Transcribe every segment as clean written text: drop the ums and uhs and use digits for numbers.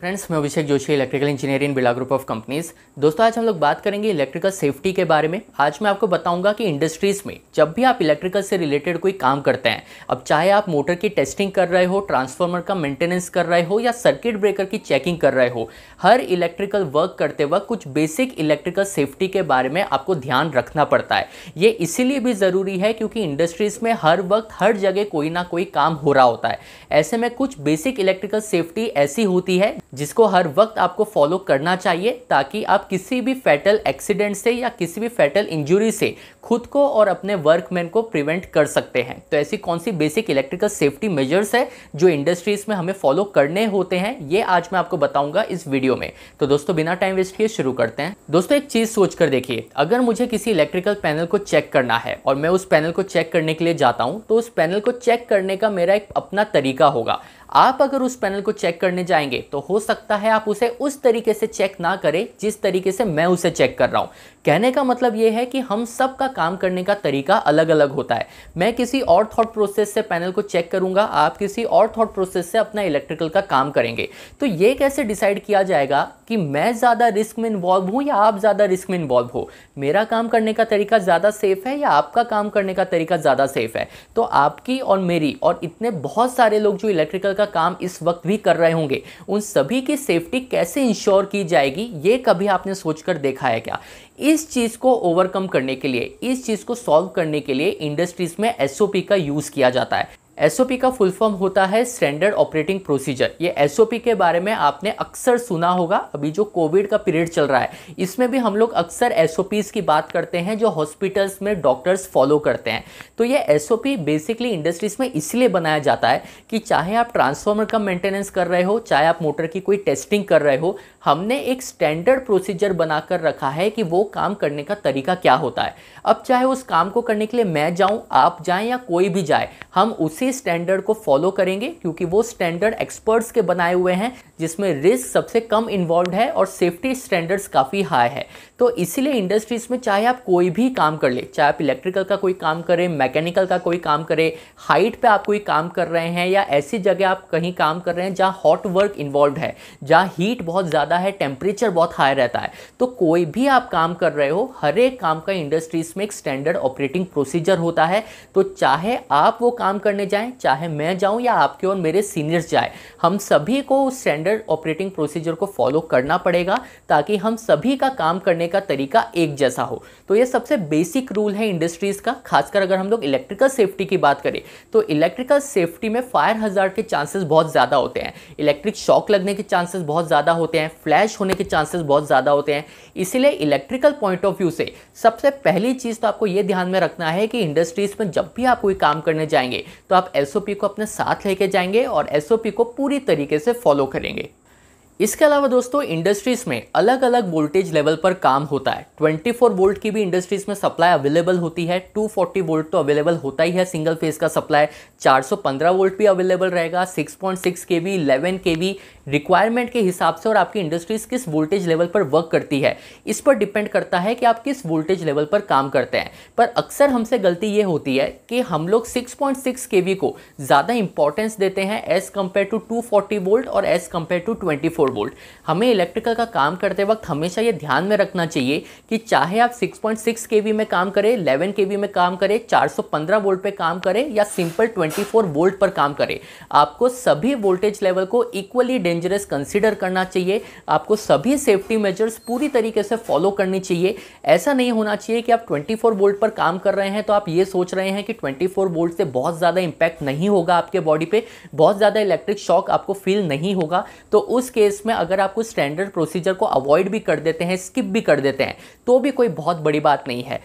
Friends, मैं Abhishek Joshi, electrical engineer in Birla group of companies. दोस्तों, आज हम लोग बात करेंगे इलेक्ट्रिकल सेफ्टी के बारे में। आज मैं आपको बताऊंगा कि इंडस्ट्रीज में जब भी आप इलेक्ट्रिकल से रिलेटेड कोई काम करते हैं, अब चाहे आप मोटर की टेस्टिंग कर रहे हो, ट्रांसफार्मर का मेंटेनेंस कर रहे हो या सर्किट ब्रेकर की चेकिंग कर रहे हो, हर इलेक्ट्रिकल वर्क करते वक्त कुछ बेसिक इलेक्ट्रिकल सेफ्टी के बारे में आपको ध्यान रखना पड़ता है। ये इसीलिए भी ज़रूरी है क्योंकि इंडस्ट्रीज में हर वक्त हर जगह कोई ना कोई काम हो रहा होता है। ऐसे में कुछ बेसिक इलेक्ट्रिकल सेफ्टी ऐसी होती है जिसको हर वक्त आपको फॉलो करना चाहिए ताकि आप किसी भी फैटल एक्सीडेंट से या किसी भी फैटल इंजरी से खुद को और अपने वर्कमैन को प्रिवेंट कर सकते हैं। तो ऐसी कौन सी बेसिक इलेक्ट्रिकल सेफ्टी मेजर्स है जो इंडस्ट्रीज में हमें फॉलो करने होते हैं, ये आज मैं आपको बताऊंगा इस वीडियो में। तो दोस्तों, बिना टाइम वेस्ट किए शुरू करते हैं। दोस्तों, एक चीज सोच कर देखिए, अगर मुझे किसी इलेक्ट्रिकल पैनल को चेक करना है और मैं उस पैनल को चेक करने के लिए जाता हूं, तो उस पैनल को चेक करने का मेरा एक अपना तरीका होगा। आप अगर उस पैनल को चेक करने जाएंगे तो हो सकता है आप उसे उस तरीके से चेक ना करें जिस तरीके से मैं उसे चेक कर रहा हूं। कहने का मतलब यह है कि हम सब का काम करने का तरीका अलग अलग होता है। मैं किसी और थॉट प्रोसेस से पैनल को चेक करूंगा, आप किसी और थॉट प्रोसेस से अपना इलेक्ट्रिकल का काम करेंगे। तो ये कैसे डिसाइड किया जाएगा कि मैं ज़्यादा रिस्क में इन्वॉल्व हूँ या आप ज़्यादा रिस्क में इन्वॉल्व हो? मेरा काम करने का तरीका ज़्यादा सेफ है या आपका काम करने का तरीका ज़्यादा सेफ है? तो आपकी और मेरी और इतने बहुत सारे लोग जो इलेक्ट्रिकल का काम इस वक्त भी कर रहे होंगे, उन सभी की सेफ्टी कैसे इंश्योर की जाएगी, ये कभी आपने सोचकर देखा है क्या? इस चीज़ को ओवरकम करने के लिए, इस चीज़ को सॉल्व करने के लिए इंडस्ट्रीज में एसओपी का यूज़ किया जाता है। एसओपी का फुल फॉर्म होता है स्टैंडर्ड ऑपरेटिंग प्रोसीजर। ये एसओपी के बारे में आपने अक्सर सुना होगा। अभी जो कोविड का पीरियड चल रहा है, इसमें भी हम लोग अक्सर एसओपीज की बात करते हैं जो हॉस्पिटल्स में डॉक्टर्स फॉलो करते हैं। तो ये एसओपी बेसिकली इंडस्ट्रीज में इसलिए बनाया जाता है कि चाहे आप ट्रांसफार्मर का मेंटेनेंस कर रहे हो, चाहे आप मोटर की कोई टेस्टिंग कर रहे हो, हमने एक स्टैंडर्ड प्रोसीजर बनाकर रखा है कि वो काम करने का तरीका क्या होता है। अब चाहे उस काम को करने के लिए मैं जाऊं, आप जाएं या कोई भी जाए, हम उसी स्टैंडर्ड को फॉलो करेंगे क्योंकि वो स्टैंडर्ड एक्सपर्ट्स के बनाए हुए हैं जिसमें रिस्क सबसे कम इन्वॉल्व है और सेफ्टी स्टैंडर्ड्स काफ़ी हाई है। तो इसीलिए इंडस्ट्रीज में चाहे आप कोई भी काम कर ले, चाहे आप इलेक्ट्रिकल का कोई काम करें, मैकेनिकल का कोई काम करें, हाइट पे आप कोई काम कर रहे हैं या ऐसी जगह आप कहीं काम कर रहे हैं जहाँ हॉट वर्क इन्वॉल्व है, जहाँ हीट बहुत ज़्यादा है, टेम्परेचर बहुत हाई रहता है, तो कोई भी आप काम कर रहे हो, हर एक काम का इंडस्ट्रीज में एक स्टैंडर्ड ऑपरेटिंग प्रोसीजर होता है। तो चाहे आप वो काम करने जाएं, चाहे मैं जाऊं या आपके और मेरे सीनियर्स जाए, हम सभी को उस स्टैंडर्ड ऑपरेटिंग प्रोसीजर को फॉलो करना पड़ेगा ताकि हम सभी का काम करने का तरीका एक जैसा हो। तो ये सबसे बेसिक रूल है इंडस्ट्रीज का। खासकर अगर हम लोग इलेक्ट्रिकल सेफ्टी की बात करें तो इलेक्ट्रिकल सेफ्टी में फायर हजार्ड के चांसेस बहुत ज़्यादा होते हैं, इलेक्ट्रिक शॉक लगने के चांसेस बहुत ज़्यादा होते हैं, फ्लैश होने के चांसेस बहुत ज़्यादा होते हैं। इसीलिए इलेक्ट्रिकल पॉइंट ऑफ व्यू से सबसे पहली चीज़ तो आपको ये ध्यान में रखना है कि इंडस्ट्रीज में जब भी आप कोई काम करने जाएंगे तो आप एसओपी को अपने साथ लेके जाएंगे और एसओपी को पूरी तरीके से फॉलो करेंगे। इसके अलावा दोस्तों, इंडस्ट्रीज में अलग अलग वोल्टेज लेवल पर काम होता है। 24 वोल्ट की भी इंडस्ट्रीज में सप्लाई अवेलेबल होती है, 240 वोल्ट तो अवेलेबल होता ही है सिंगल फेज का सप्लाई, 415 वोल्ट भी अवेलेबल रहेगा, 6.6 केवी, 11 केवी रिक्वायरमेंट के हिसाब से। और आपकी इंडस्ट्रीज किस वोल्टेज लेवल पर वर्क करती है, इस पर डिपेंड करता है कि आप किस वोल्टेज लेवल पर काम करते हैं। पर अक्सर हमसे गलती ये होती है कि हम लोग 6.6 केवी को ज़्यादा इंपॉर्टेंस देते हैं एज कम्पेयर टू 240 वोल्ट और एज कम्पेयर टू 24 वोल्ट। हमें इलेक्ट्रिकल का काम करते वक्त हमेशा ये ध्यान में रखना चाहिए कि चाहे आप 6.6 केवी में काम करें, 11 केवी में काम करें, 415 वोल्ट पे काम करें या सिंपल 24 वोल्ट पर काम करें, आपको सभी वोल्टेज लेवल को इक्वली डेंजरस कंसीडर करना चाहिए। आपको सभी सेफ्टी मेजर्स पूरी तरीके से फॉलो करनी चाहिए। ऐसा नहीं होना चाहिए कि आप 24 वोल्ट पर काम कर रहे हैं तो आप ये सोच रहे हैं कि 24 वोल्ट से बहुत ज़्यादा इंपैक्ट नहीं होगा आपके बॉडी पे, बहुत ज़्यादा इलेक्ट्रिक शॉक आपको फील नहीं होगा। तो उस केस में अगर आप कुछ स्टैंडर्ड प्रोसीजर को अवॉइड भी कर देते हैं, स्किप भी कर देते हैं, तो भी कोई बहुत बड़ी बात नहीं है।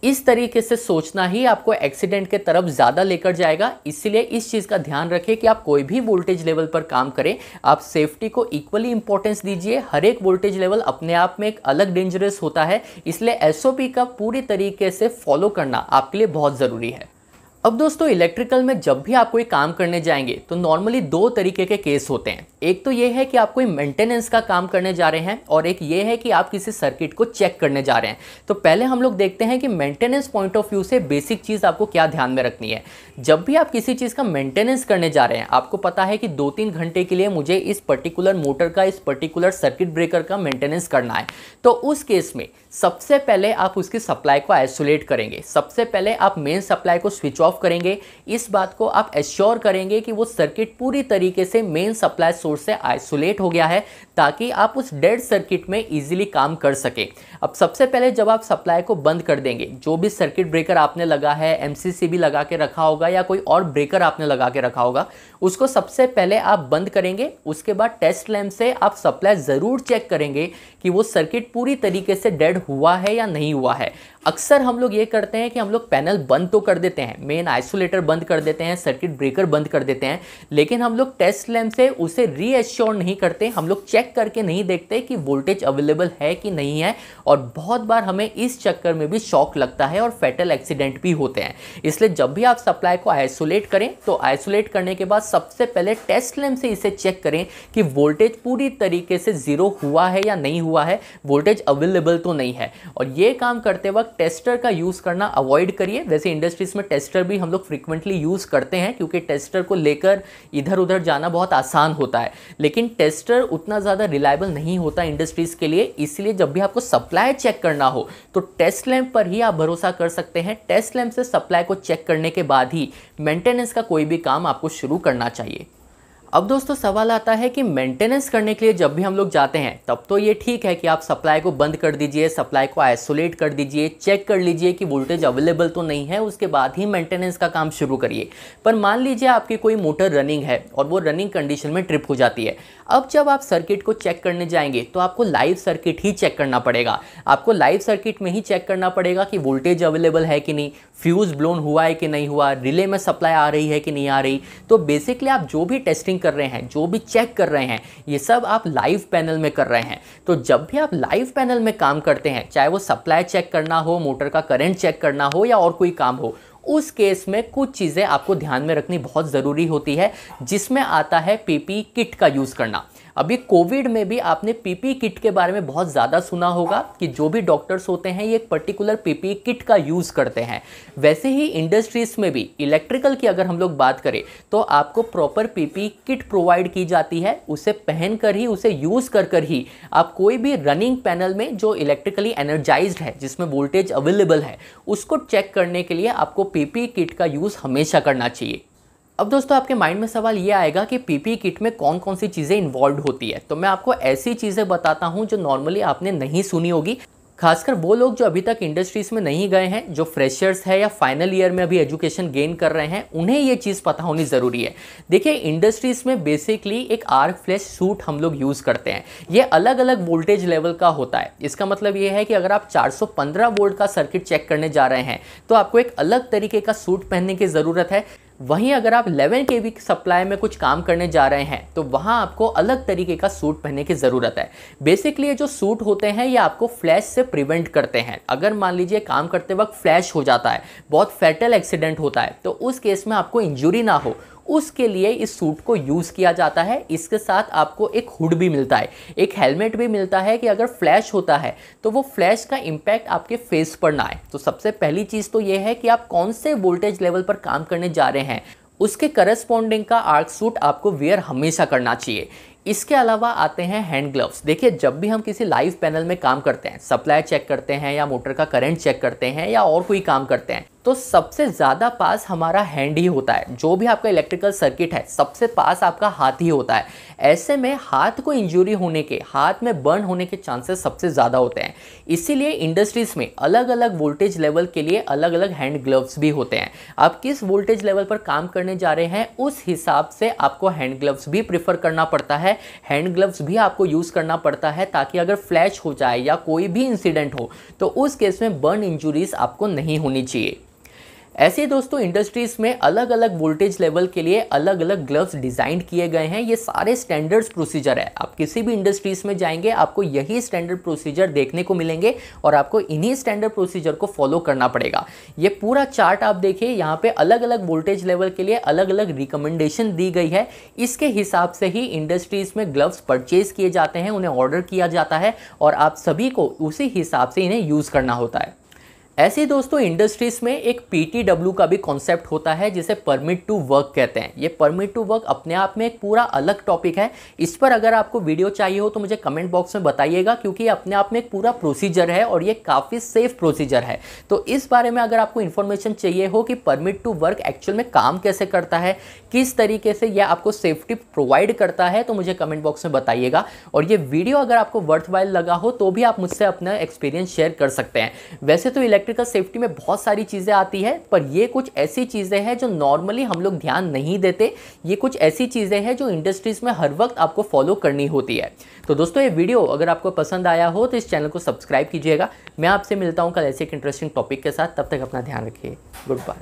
इस तरीके से सोचना ही आपको एक्सीडेंट के तरफ ज़्यादा लेकर जाएगा। इसीलिए इस चीज़ का ध्यान रखें कि आप कोई भी वोल्टेज लेवल पर काम करें, आप सेफ्टी को इक्वली इंपॉर्टेंस दीजिए। हर एक वोल्टेज लेवल अपने आप में एक अलग डेंजरस होता है, इसलिए एसओपी का पूरी तरीके से फॉलो करना आपके लिए बहुत ज़रूरी है। अब दोस्तों इलेक्ट्रिकल में जब भी आप कोई काम करने जाएंगे तो नॉर्मली दो तरीके के केस होते हैं। एक तो ये है कि आप कोई मेंटेनेंस का काम करने जा रहे हैं और एक ये है कि आप किसी सर्किट को चेक करने जा रहे हैं। तो पहले हम लोग देखते हैं कि मेंटेनेंस पॉइंट ऑफ व्यू से बेसिक चीज़ आपको क्या ध्यान में रखनी है। जब भी आप किसी चीज़ का मेंटेनेंस करने जा रहे हैं, आपको पता है कि 2-3 घंटे के लिए मुझे इस पर्टिकुलर मोटर का, इस पर्टिकुलर सर्किट ब्रेकर का मेंटेनेंस करना है, तो उस केस में सबसे पहले आप उसकी सप्लाई को आइसोलेट करेंगे। सबसे पहले आप मेन सप्लाई को स्विच ऑफ करेंगे। इस बात को आप एश्योर करेंगे कि वो सर्किट पूरी तरीके से मेन सप्लाई सोर्स से आइसोलेट हो गया है, ताकि आप उस डेड सर्किट में इजीली काम कर सके। अब सबसे पहले जब आप सप्लाई को बंद कर देंगे, जो भी सर्किट ब्रेकर आपने लगा है, एमसीसीबी लगा के रखा होगा या कोई और ब्रेकर आपने लगा के रखा होगा, उसको सबसे पहले आप बंद करेंगे। उसके बाद टेस्ट लैंप से आप सप्लाई ज़रूर चेक करेंगे कि वो सर्किट पूरी तरीके से डेड हुआ है या नहीं हुआ है। अक्सर हम लोग ये करते हैं कि हम लोग पैनल बंद तो कर देते हैं, मेन आइसोलेटर बंद कर देते हैं, सर्किट ब्रेकर बंद कर देते हैं, लेकिन हम लोग टेस्ट लैंप से उसे रीएश्योर नहीं करते। हम लोग चेक करके नहीं देखते कि वोल्टेज अवेलेबल है कि नहीं है, और बहुत बार हमें इस चक्कर में भी शॉक लगता है और फैटल एक्सीडेंट भी होते हैं। इसलिए जब भी आप सप्लाई को आइसोलेट करें तो आइसोलेट करने के बाद सबसे पहले टेस्ट लैंप से इसे चेक करें कि वोल्टेज पूरी तरीके से ज़ीरो हुआ है या नहीं हुआ है, वोल्टेज अवेलेबल तो नहीं है। और ये काम करते वक्त टेस्टर का यूज़ करना अवॉइड करिए। वैसे इंडस्ट्रीज में टेस्टर भी हम लोग फ्रीक्वेंटली यूज़ करते हैं, क्योंकि टेस्टर को लेकर इधर उधर जाना बहुत आसान होता है, लेकिन टेस्टर उतना ज़्यादा रिलायबल नहीं होता इंडस्ट्रीज़ के लिए। इसलिए जब भी आपको सप्लाई चेक करना हो तो टेस्ट लैंप पर ही आप भरोसा कर सकते हैं। टेस्ट लैंप से सप्लाई को चेक करने के बाद ही मेंटेनेंस का कोई भी काम आपको शुरू करना चाहिए। अब दोस्तों सवाल आता है कि मेंटेनेंस करने के लिए जब भी हम लोग जाते हैं, तब तो ये ठीक है कि आप सप्लाई को बंद कर दीजिए, सप्लाई को आइसोलेट कर दीजिए, चेक कर लीजिए कि वोल्टेज अवेलेबल तो नहीं है, उसके बाद ही मेंटेनेंस का काम शुरू करिए। पर मान लीजिए आपकी कोई मोटर रनिंग है और वो रनिंग कंडीशन में ट्रिप हो जाती है। अब जब आप सर्किट को चेक करने जाएंगे तो आपको लाइव सर्किट ही चेक करना पड़ेगा। आपको लाइव सर्किट में ही चेक करना पड़ेगा कि वोल्टेज अवेलेबल है कि नहीं, फ्यूज़ ब्लोन हुआ है कि नहीं हुआ, रिले में सप्लाई आ रही है कि नहीं आ रही। तो बेसिकली आप जो भी टेस्टिंग कर रहे हैं, जो भी चेक कर रहे हैं, ये सब आप लाइव पैनल में कर रहे हैं। तो जब भी आप लाइव पैनल में काम करते हैं, चाहे वो सप्लाई चेक करना हो, मोटर का करंट चेक करना हो या और कोई काम हो, उस केस में कुछ चीज़ें आपको ध्यान में रखनी बहुत ज़रूरी होती है, जिसमें आता है पीपी किट का यूज़ करना। अभी कोविड में भी आपने पीपी किट के बारे में बहुत ज़्यादा सुना होगा कि जो भी डॉक्टर्स होते हैं ये एक पर्टिकुलर पीपी किट का यूज़ करते हैं। वैसे ही इंडस्ट्रीज़ में भी इलेक्ट्रिकल की अगर हम लोग बात करें तो आपको प्रॉपर पीपी किट प्रोवाइड की जाती है। उसे पहन कर ही, उसे यूज़ कर ही आप कोई भी रनिंग पैनल में जो इलेक्ट्रिकली एनर्जाइज्ड है, जिसमें वोल्टेज अवेलेबल है, उसको चेक करने के लिए आपको पीपी किट का यूज़ हमेशा करना चाहिए। अब दोस्तों आपके माइंड में सवाल ये आएगा कि पीपी किट में कौन कौन सी चीज़ें इन्वॉल्व होती है। तो मैं आपको ऐसी चीज़ें बताता हूँ जो नॉर्मली आपने नहीं सुनी होगी। खासकर वो लोग जो अभी तक इंडस्ट्रीज में नहीं गए हैं, जो फ्रेशर्स है या फाइनल ईयर में अभी एजुकेशन गेन कर रहे हैं, उन्हें ये चीज़ पता होनी ज़रूरी है। देखिए इंडस्ट्रीज में बेसिकली एक आर्क फ्लैश सूट हम लोग यूज़ करते हैं। ये अलग अलग वोल्टेज लेवल का होता है। इसका मतलब ये है कि अगर आप 415 वोल्ट का सर्किट चेक करने जा रहे हैं तो आपको एक अलग तरीके का सूट पहनने की ज़रूरत है। वहीं अगर आप 11 kV सप्लाई में कुछ काम करने जा रहे हैं तो वहाँ आपको अलग तरीके का सूट पहनने की ज़रूरत है। बेसिकली ये जो सूट होते हैं ये आपको फ्लैश से प्रिवेंट करते हैं। अगर मान लीजिए काम करते वक्त फ्लैश हो जाता है, बहुत फैटल एक्सीडेंट होता है, तो उस केस में आपको इंजरी ना हो, उसके लिए इस सूट को यूज़ किया जाता है। इसके साथ आपको एक हुड भी मिलता है, एक हेलमेट भी मिलता है कि अगर फ्लैश होता है तो वो फ्लैश का इम्पैक्ट आपके फेस पर ना आए। तो सबसे पहली चीज़ तो ये है कि आप कौन से वोल्टेज लेवल पर काम करने जा रहे हैं, उसके करस्पॉन्डिंग का आर्क सूट आपको वेयर हमेशा करना चाहिए। इसके अलावा आते हैं हैंड ग्लव्स। देखिए जब भी हम किसी लाइव पैनल में काम करते हैं, सप्लाई चेक करते हैं या मोटर का करंट चेक करते हैं या और कोई काम करते हैं, तो सबसे ज़्यादा पास हमारा हैंड ही होता है। जो भी आपका इलेक्ट्रिकल सर्किट है, सबसे पास आपका हाथ ही होता है। ऐसे में हाथ को इंजरी होने के, हाथ में बर्न होने के चांसेस सबसे ज़्यादा होते हैं। इसीलिए इंडस्ट्रीज़ में अलग अलग वोल्टेज लेवल के लिए अलग अलग हैंड ग्लव्स भी होते हैं। आप किस वोल्टेज लेवल पर काम करने जा रहे हैं उस हिसाब से आपको हैंड ग्लव्स भी प्रेफर करना पड़ता है। हैंड ग्लव्स भी आपको यूज़ करना पड़ता है ताकि अगर फ्लैश हो जाए या कोई भी इंसिडेंट हो तो उस केस में बर्न इंजुरीज आपको नहीं होनी चाहिए। ऐसे ही दोस्तों इंडस्ट्रीज़ में अलग अलग वोल्टेज लेवल के लिए अलग अलग ग्लव्स डिज़ाइन किए गए हैं। ये सारे स्टैंडर्ड्स प्रोसीजर है। आप किसी भी इंडस्ट्रीज़ में जाएंगे आपको यही स्टैंडर्ड प्रोसीजर देखने को मिलेंगे और आपको इन्हीं स्टैंडर्ड प्रोसीजर को फॉलो करना पड़ेगा। ये पूरा चार्ट आप देखिए, यहाँ पे अलग अलग वोल्टेज लेवल के लिए अलग अलग रिकमेंडेशन दी गई है। इसके हिसाब से ही इंडस्ट्रीज़ में ग्लव्स परचेज किए जाते हैं, उन्हें ऑर्डर किया जाता है और आप सभी को उसी हिसाब से इन्हें यूज़ करना होता है। ऐसे ही दोस्तों इंडस्ट्रीज में एक PTW का भी कॉन्सेप्ट होता है जिसे परमिट टू वर्क कहते हैं। ये परमिट टू वर्क अपने आप में एक पूरा अलग टॉपिक है। इस पर अगर आपको वीडियो चाहिए हो तो मुझे कमेंट बॉक्स में बताइएगा, क्योंकि ये अपने आप में एक पूरा प्रोसीजर है और ये काफ़ी सेफ प्रोसीजर है। तो इस बारे में अगर आपको इन्फॉर्मेशन चाहिए हो कि परमिट टू वर्क एक्चुअल में काम कैसे करता है, किस तरीके से यह आपको सेफ्टी प्रोवाइड करता है, तो मुझे कमेंट बॉक्स में बताइएगा। और ये वीडियो अगर आपको वर्थवाइल लगा हो तो भी आप मुझसे अपना एक्सपीरियंस शेयर कर सकते हैं। वैसे तो इलेक्ट्रिकल सेफ्टी में बहुत सारी चीज़ें आती है, पर ये कुछ ऐसी चीज़ें हैं जो नॉर्मली हम लोग ध्यान नहीं देते। ये कुछ ऐसी चीज़ें हैं जो इंडस्ट्रीज़ में हर वक्त आपको फॉलो करनी होती है। तो दोस्तों ये वीडियो अगर आपको पसंद आया हो तो इस चैनल को सब्सक्राइब कीजिएगा। मैं आपसे मिलता हूँ कल ऐसे एक इंटरेस्टिंग टॉपिक के साथ। तब तक अपना ध्यान रखिए। Good bye.